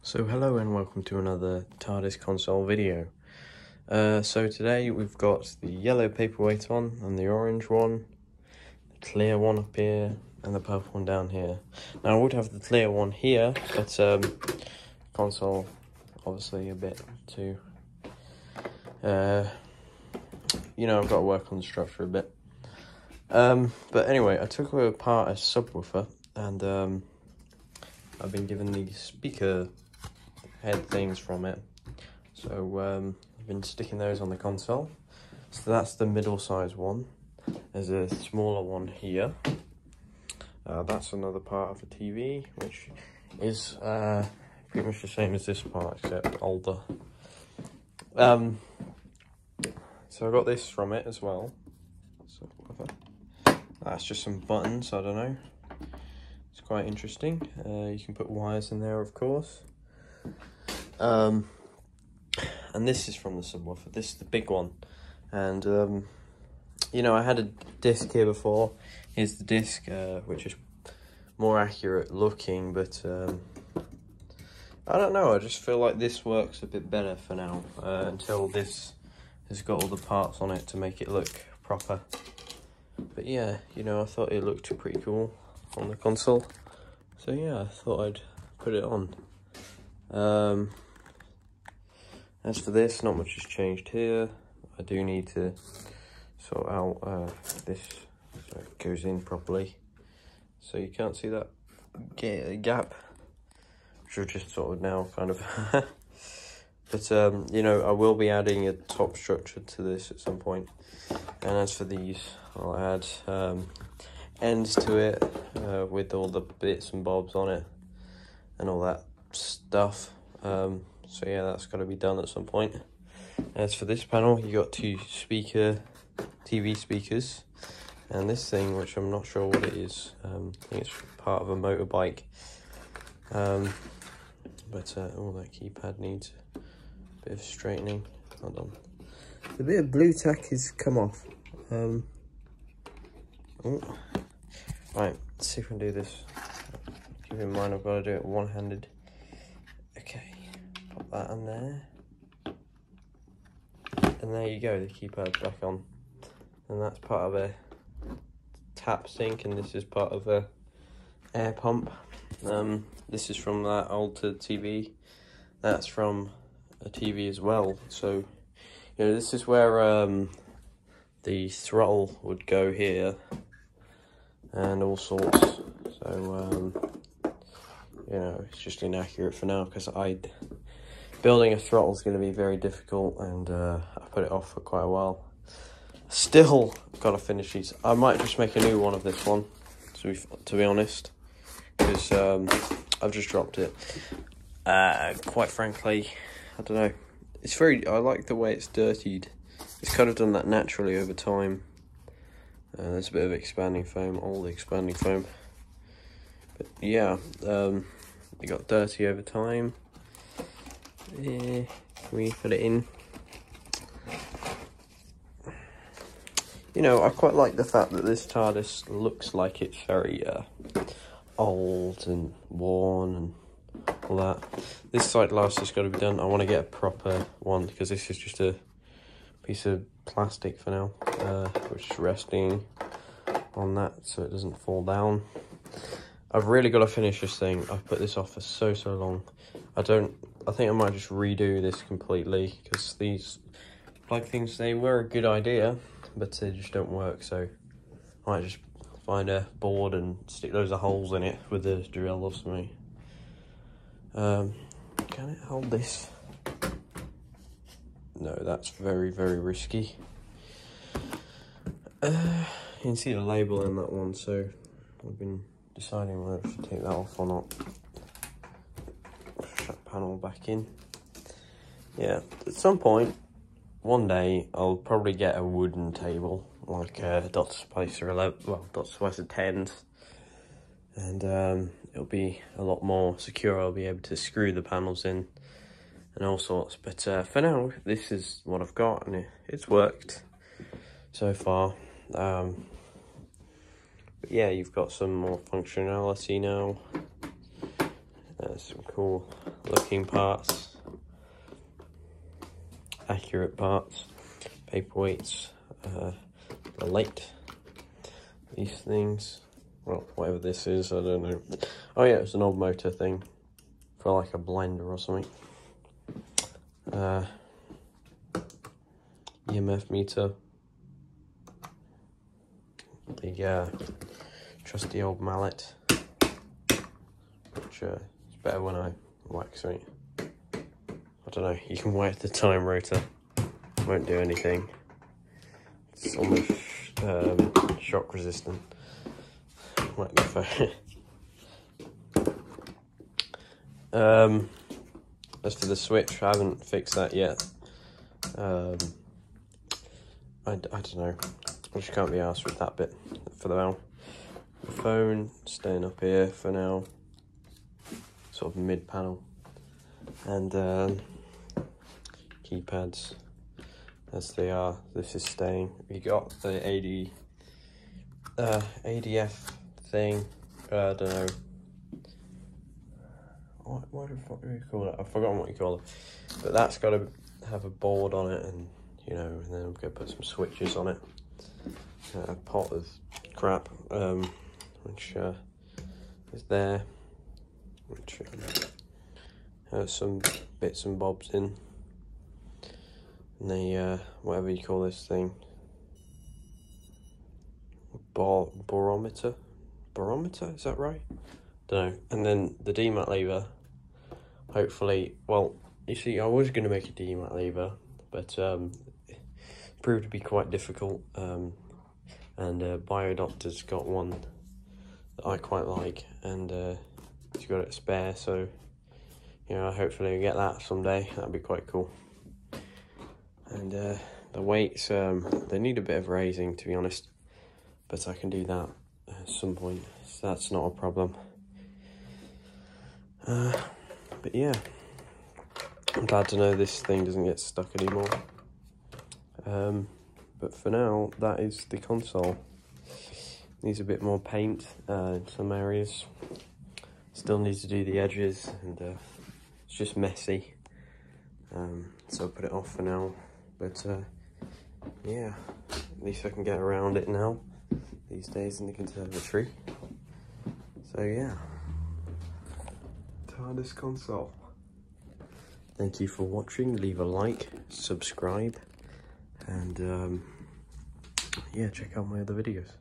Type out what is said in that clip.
So hello and welcome to another Tardis console video. So today we've got the yellow paperweight one and the orange one, the clear one up here and the purple one down here. Now I would have the clear one here, but console obviously a bit too, you know, I've got to work on the structure a bit. But anyway, I took apart a subwoofer and I've been given these speaker head things from it, so I've been sticking those on the console. So that's the middle size one. There's a smaller one here. That's another part of the TV, which is pretty much the same as this part except older. So I got this from it as well. So that's just some buttons. I don't know, it's quite interesting. You can put wires in there, of course. And this is from the subwoofer. This is the big one, and you know, I had a disc here before. Here's the disc, which is more accurate looking, but I don't know, I just feel like this works a bit better for now, until this has got all the parts on it to make it look proper. But yeah, you know, I thought it looked pretty cool on the console, so yeah, I thought I'd put it on. As for this, not much has changed here. I do need to sort out this so it goes in properly, so you can't see that gap, which I've just sort of now kind of but you know, I will be adding a top structure to this at some point. And as for these, I'll add ends to it with all the bits and bobs on it and all that stuff. So yeah, that's got to be done at some point. As for this panel, you got two TV speakers, and this thing, which I'm not sure what it is. I think it's part of a motorbike. Oh, that keypad needs a bit of straightening. Hold on. The bit of blue tack has come off. Oh. Right, let's see if we can do this. Keep in mind I've got to do it one-handed. Okay. Pop that on there, and there you go, the keypad's back on. And that's part of a tap sink, and this is part of a air pump. This is from that altered TV, that's from a TV as well. So, you know, this is where the throttle would go here, and all sorts. So, you know, it's just inaccurate for now, because building a throttle is going to be very difficult, and I put it off for quite a while. Still got to finish these. I might just make a new one of this one, to be honest, because I've just dropped it. Quite frankly, I don't know. I like the way it's dirtied. It's kind of done that naturally over time. There's a bit of expanding foam, all the expanding foam. But yeah, it got dirty over time. Can we put it in? You know, I quite like the fact that this TARDIS looks like it's very old and worn and all that. This side glass has got to be done. I want to get a proper one, because this is just a piece of plastic for now, which is resting on that so it doesn't fall down. I've really got to finish this thing. I've put this off for so long. I think I might just redo this completely, because these plug things, they were a good idea, but they just don't work. So I might just find a board and stick loads of holes in it with a drill or something. Can it hold this? No, that's very risky. You can see the label in that one, so I've been deciding whether I should take that off or not. Shut panel back in. Yeah, at some point, one day, I'll probably get a wooden table, like Dot Spicer 11, well, Dot Spicer 10s, and it'll be a lot more secure. I'll be able to screw the panels in and all sorts. But for now, this is what I've got, and it's worked so far. But yeah, you've got some more functionality now. Some cool looking parts, accurate parts, paperweights, the light, these things, well, whatever this is, I don't know. Oh yeah, it's an old motor thing for like a blender or something. EMF meter, the trusty old mallet, which is better when I wax it. I don't know, you can whack the time rotor, won't do anything. It's almost shock resistant. Whack the phone. As for the switch, I haven't fixed that yet. I don't know, I just can't be arsed with that bit for the now. The phone staying up here for now, sort of mid panel, and keypads as they are. This is staying. We got the ADF thing. I don't know. What the fuck do we call it? I've forgotten what you call it. But that's got to have a board on it, and you know, and then I'm gonna put some switches on it. A pot of crap, which is there, which has some bits and bobs in. And the whatever you call this thing, barometer, is that right? Don't know. And then the demat lever, hopefully, well, you see, I was going to make a demat lever, but it proved to be quite difficult, and Biodoctor's got one that I quite like, and he's got it spare, so, you know, hopefully I'll get that someday. That'd be quite cool. And the weights, they need a bit of raising, to be honest, but I can do that at some point, so that's not a problem. But yeah, I'm glad to know this thing doesn't get stuck anymore. But for now, that is the console. Needs a bit more paint in some areas. Still needs to do the edges, and it's just messy. So I'll put it off for now. But yeah, at least I can get around it now these days in the conservatory. So yeah, Tardis console. Thank you for watching. Leave a like, subscribe, and yeah, check out my other videos.